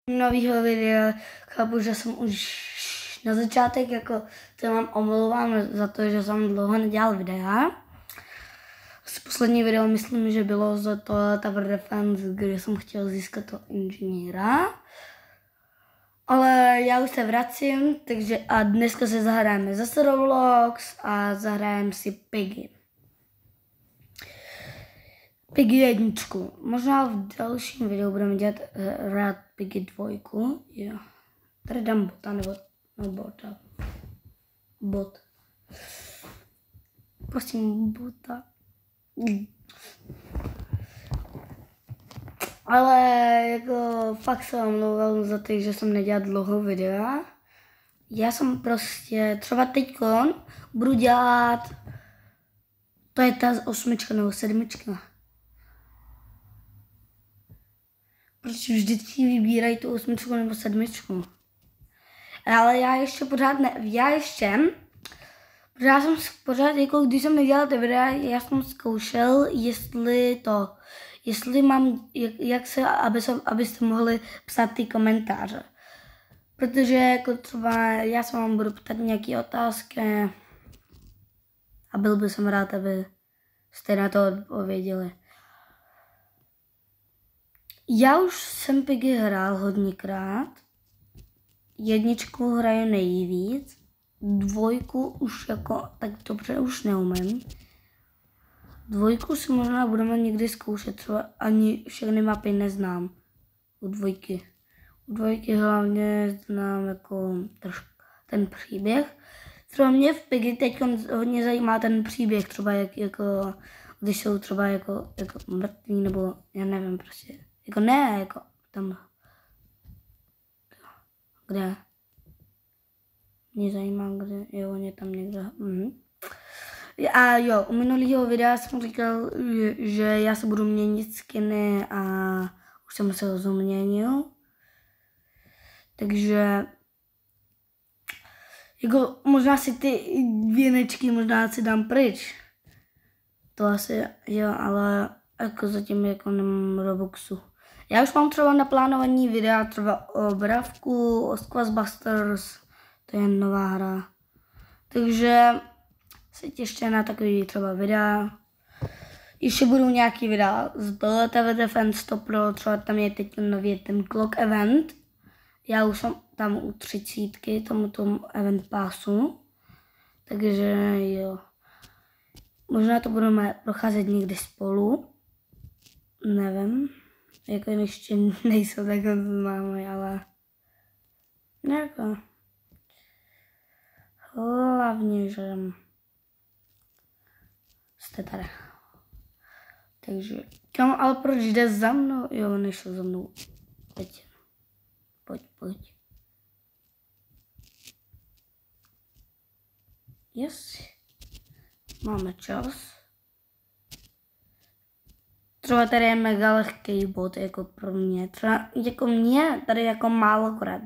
nového videa. Chápu, že jsem už na začátek jako to mám omlouvám za to, že jsem dlouho nedělal videa. Poslední video myslím, že bylo za to Tower Defense, kde jsem chtěl získat toho inženýra. Ale já už se vracím, takže a dneska se zahrajeme zase Roblox a zahrajeme si Piggy. Piggy 1. Možná v dalším videu budeme dělat rád Piggy 2. Jo. Tady dám bota nebo bota. Bot. Prosím bota. Ale jako fakt se omlouvám za to, že jsem nedělal dlouho videa. Já jsem prostě třeba teďkon budu dělat, to je ta 8 nebo 7. Proč vždycky vybírají tu 8 nebo 7? Ale já ještě pořád ne, já jsem pořád, jako když jsem nedělal ty videa, já jsem zkoušel, jestli mám, jak se, abyste mohli psát ty komentáře. Protože jako třeba já se vám budu ptát nějaké otázky a byl bych jsem rád, abyste na to odpověděli. Já už jsem Piggy hrál hodněkrát. 1 hraju nejvíc. 2 už jako tak dobře už neumím. 2 si možná budeme někdy zkoušet, třeba ani všechny mapy neznám. U 2. U 2 hlavně znám jako ten příběh. Třeba mě v Piggy teď hodně zajímá ten příběh, třeba jako když jsou třeba jako mrtví, nebo já nevím prostě. Jako ne, jako tam. Kde? Mě zajímá, kde, jo, on je tam někde. A jo, u minulého videa jsem říkal, že já se budu měnit skiny a už jsem se ho změnil. Takže jako možná si ty věnečky možná si dám pryč. To asi jo, ale jako zatím jako nemám Robuxu. Já už mám třeba naplánovaný videa třeba o Bravku, o Squashbusters, to je nová hra. Takže se těšte na takový třeba videa. Ještě budou nějaký videa z Tower Defense 100 Pro, třeba tam je teď nově ten Clock Event. Já už jsem tam u 30, tomu event passu. Takže jo. Možná to budeme procházet někdy spolu. Nevím. Jako ještě nejsou takhle známé, ale jako hlavně, že jste tady. Takže, kam, ale proč jde za mnou? Jo, nešel za mnou. Pojď. Yes. Máme čas. Třeba tady je mega lehký bod, jako pro mě. Třeba jako mě tady jako málokrát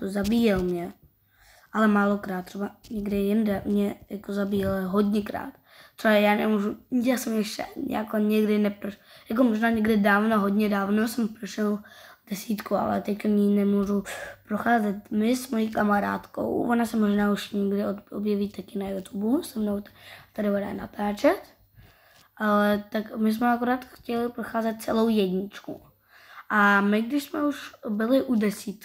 zabíjel mě. Ale málokrát, třeba někde jinde mě jako zabíjel hodněkrát. Třeba já jsem ještě jako někdy jako možná někde hodně dávno jsem prošel 10, ale teď ní nemůžu procházet. My s mojí kamarádkou, ona se možná už někdy objeví taky na YouTube, se mnou tady bude natáčet. Ale tak my jsme akorát chtěli procházet celou 1. A my, když jsme už byli u 10,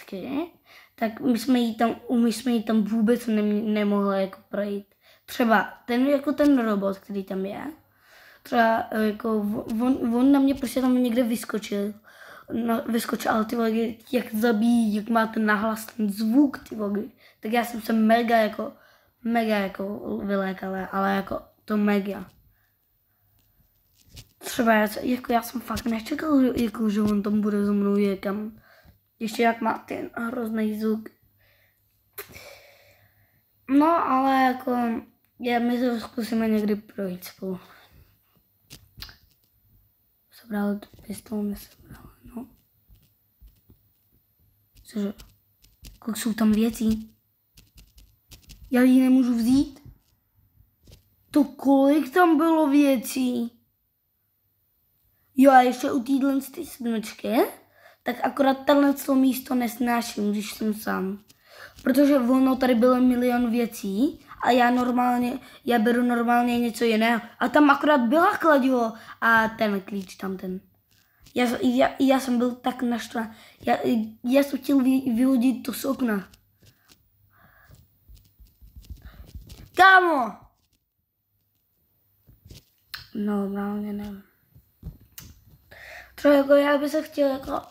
tak my jsme jí tam vůbec nemohli jako projít. Třeba ten robot, který tam je, třeba jako on na mě prostě tam někde vyskočil, ale ty vole, jak zabíjí, jak má ten nahlas, ten zvuk, ty vole. Tak já jsem se mega jako vylékala, ale jako to mega. Třeba já jsem fakt nečekal, jako, že on tam bude za mnou někam. Ještě jak má ten hrozný zvuk. No, ale jako, my to zkusíme někdy projít spolu. Sebral tu pistolu, nesebral, no. Cože? Kolik jsou tam věcí? Já ji nemůžu vzít? To kolik tam bylo věcí? Jo, a ještě u téhle 7, tak akorát to místo nesnáším, když jsem sám. Protože ono tady bylo milion věcí a já beru normálně něco jiného. A tam akorát byla kladivo a ten klíč tam ten. Já jsem byl tak naštvaný. Já jsem chtěl vyhodit to z okna. Kámo! Normálně nevím. Třeba jako já bych se chtěl jako...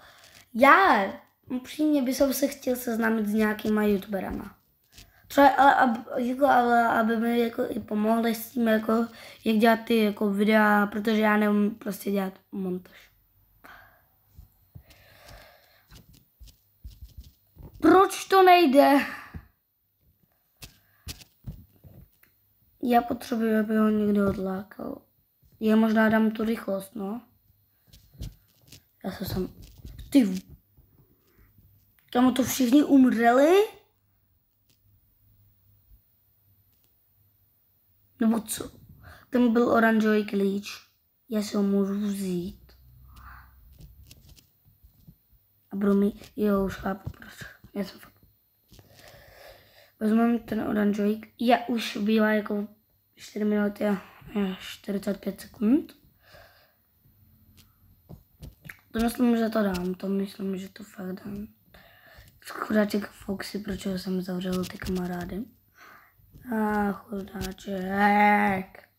Upřímně bych se chtěl seznámit s nějakýma youtuberama. Třeba ale aby mi jako i pomohli s tím, jako, jak dělat ty jako videa, protože já nevím prostě dělat montáž. Proč to nejde? Já potřebuji, aby ho někdo odlákal. Já možná dám tu rychlost, no. Já se sam... Ty... Kamo to všichni umřeli? Nebo co? Tam byl oranžový klíč. Já si ho můžu vzít. A budu mít... Jo, už chápu proč. Já jsem fakt... Vezmeme ten oranžový. Já už bývá jako 4 minuty a 45 sekund. To myslím, že to dám. To myslím, že to fakt dám. Chudáček Foxy, proč jsem zavřel ty kamarády. Chudáček.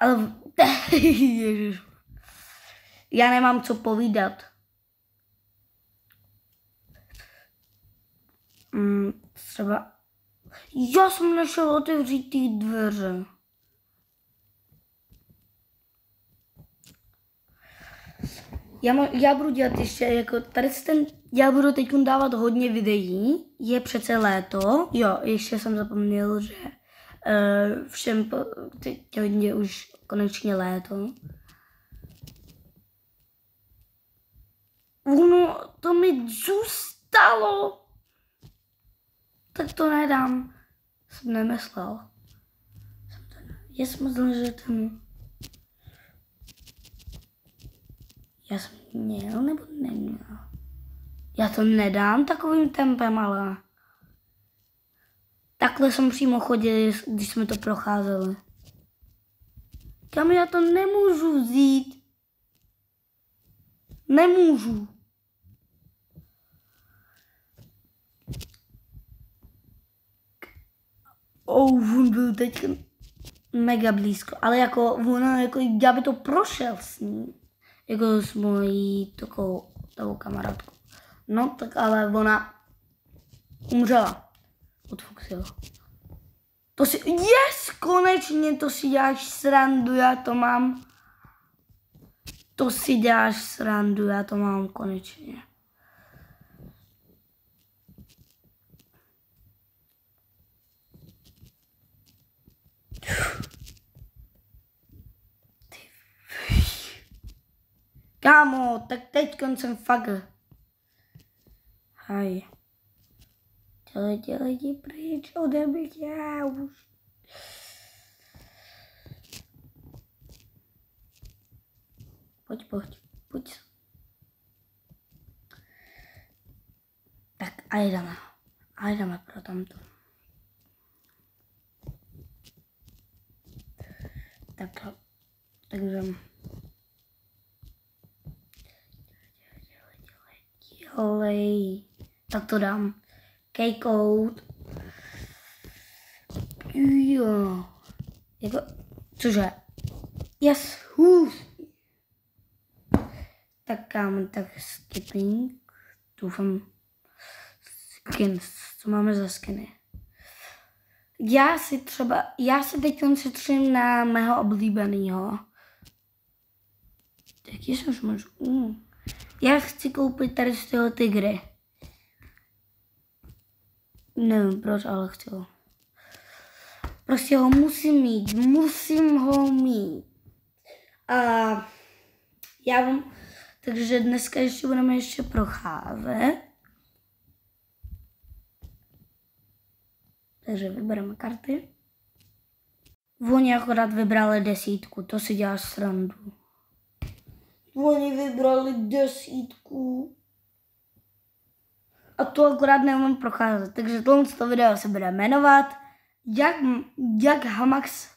Ale... Ježiš. Já nemám co povídat. Třeba... Já jsem nešel otevřít ty dveře. Já budu dělat ještě jako tady já budu teď dávat hodně videí, je přece léto, jo, ještě jsem zapomněl, že všem teď je už konečně léto. Ono to mi zůstalo, tak to nedám, jsem nemyslel. Já jsem myslel, že ten... Já jsem měl nebo neměl? Já to nedám takovým tempem, ale... Takhle jsem přímo chodil, když jsme to procházeli. Kam já to nemůžu vzít? Nemůžu. On byl teď mega blízko, ale jako ono, jako já by to prošel s ním. Jako s mojí takovou kamarádkou. No tak ale ona umřela od Foxyho. To si, konečně to si děláš srandu, já to mám. To si děláš srandu, já to mám konečně. Kámo, tak teď jsem fakt. Hej. Dělej pryč ode mě, já už. Pojď. Tak a jdeme pro tamto. Takže... Dělej. Tak to dám. K-code. Jo. Jako, cože? Yes. Tak skipping. Doufám. Skins. Co máme za skiny? Já si teď koncentrujím na mého oblíbeného. Taky se už můžu. Já chci koupit tady z toho tygry. Nevím proč, ale chci ho. Prostě ho musím ho mít. A takže dneska budeme ještě procházet. Takže vybereme karty. Oni akorát vybrali 10, to si děláš srandu. Oni vybrali 10. A to akorát neumím procházet. Takže tohle video se bude jmenovat Jak Hamax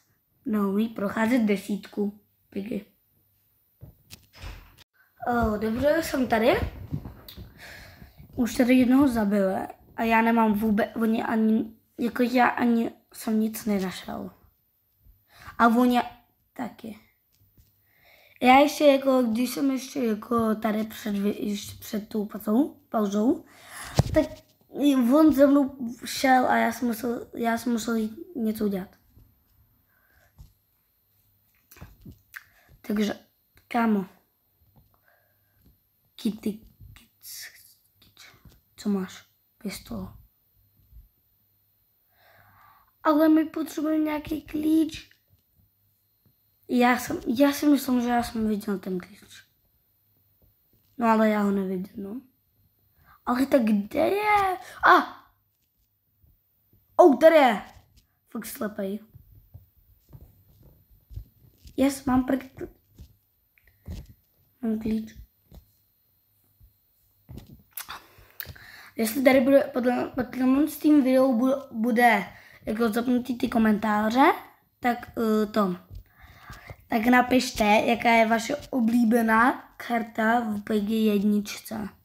neumí procházet 10. Piggy. Dobře, jsem tady. Už tady jednoho zabili. A já nemám vůbec, oni ani, jako já ani jsem nic nenašel. A oni taky. Já ještě jako, když jsem ještě jako tady před tou pauzou, tak on za mnou šel a já jsem musel jít něco udělat. Takže, kámo. Kitty, co máš? Pistol. Ale my potřebujeme nějaký klíč. Já si myslím, že já jsem viděl ten klíč. No ale já ho neviděl, no. Ale tak kde je? Tady je. Fakt slepej. Yes, mám klíč. Jestli tady bude pod tím videu bude jako zapnutý ty komentáře, tak tak napište, jaká je vaše oblíbená karta v PG 1.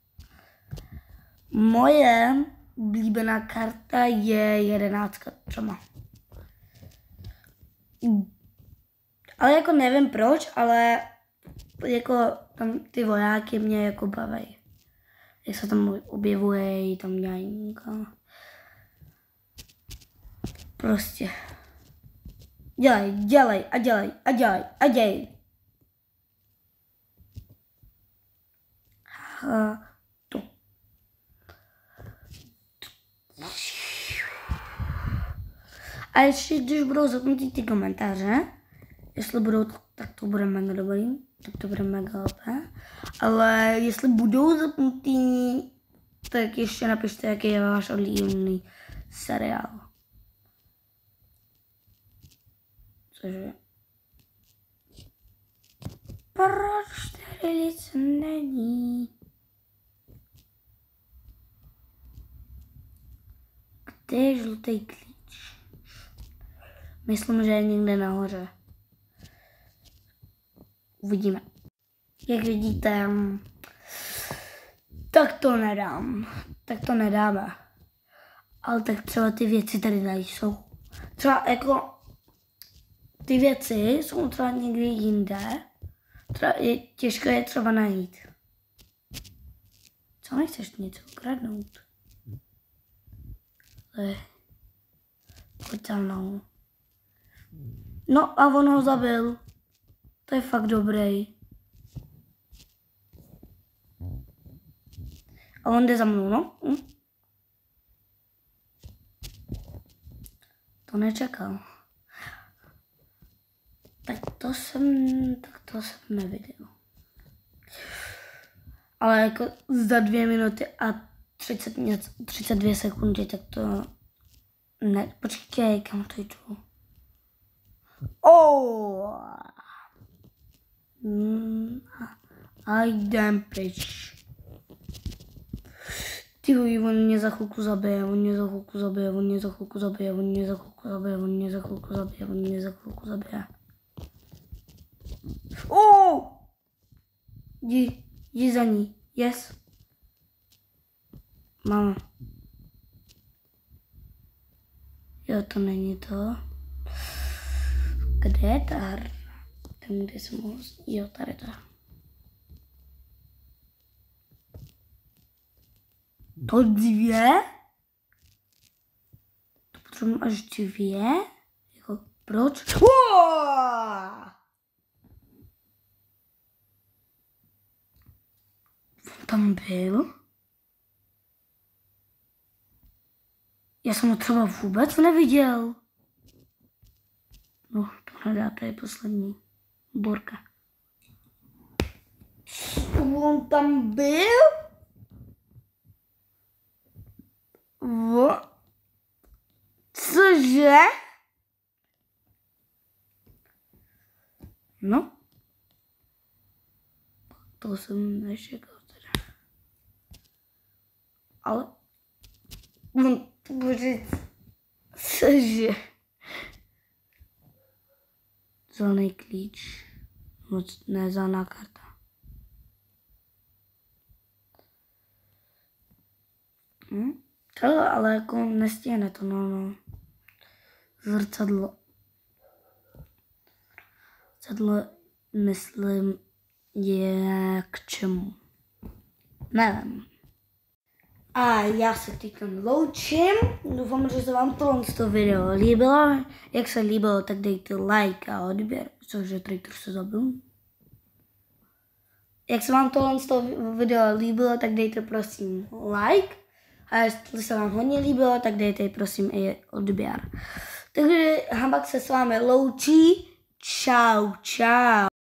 Moje oblíbená karta je 11 třeba. Ale jako nevím proč, ale jako tam ty vojáky mě jako baví. Jak se tam objevuje, tam dělají nějaká. Prostě. Dělej. To. A ještě když budou zapnutý ty komentáře, jestli budou, tak to bude mega dobrý, tak to bude mega OP. Ale jestli budou zapnutý, tak ještě napište, jaký je váš oblíbený seriál. Cože? Proč tady nic není? Kde je žlutý klíč? Myslím, že je někde nahoře. Uvidíme. Jak vidíte, tak to nedám. Tak to nedáme. Ale tak třeba ty věci tady nejsou. Třeba jako ty věci jsou třeba někde jinde. Těžko je třeba najít. Co nechceš něco ukradnout? Pojď za mnou. No a on ho zabil. To je fakt dobrý. A on jde za mnou, no? To nečekal. Tak to jsem neviděl. Ale jako za 2 minuty a 32 sekundy, tak to ne. Počkej, kam to jdu? A jdem pryč. Ty on mě za chvilku zabije, Jdi za ní, yes. Mama. Jo, to není to. Kde je ta hra? Tam, kde jsem mohl... Jo, tady ta. To 2? To potřebujeme až 2? Jako, proč? Tam byl? Já jsem ho třeba vůbec neviděl. No, to nedá, to je poslední borka. On tam byl? Cože? No. To jsem nečekal teda. Ale... Bože, cože? Zelený klíč. Moc ne, zelená karta. To ale jako nestíhne to, no. Zrcadlo. Zrcadlo, myslím, je k čemu? Nevím. A já se týkám loučím. Doufám, že se vám tohle video líbilo. Jak se líbilo, tak dejte like a odběr. Cože, Traitor se zabil. Jak se vám tohle video líbilo, tak dejte prosím like. A jestli se vám hodně líbilo, tak dejte prosím i odběr. Takže Hambak se s vámi loučí. Čau, čau.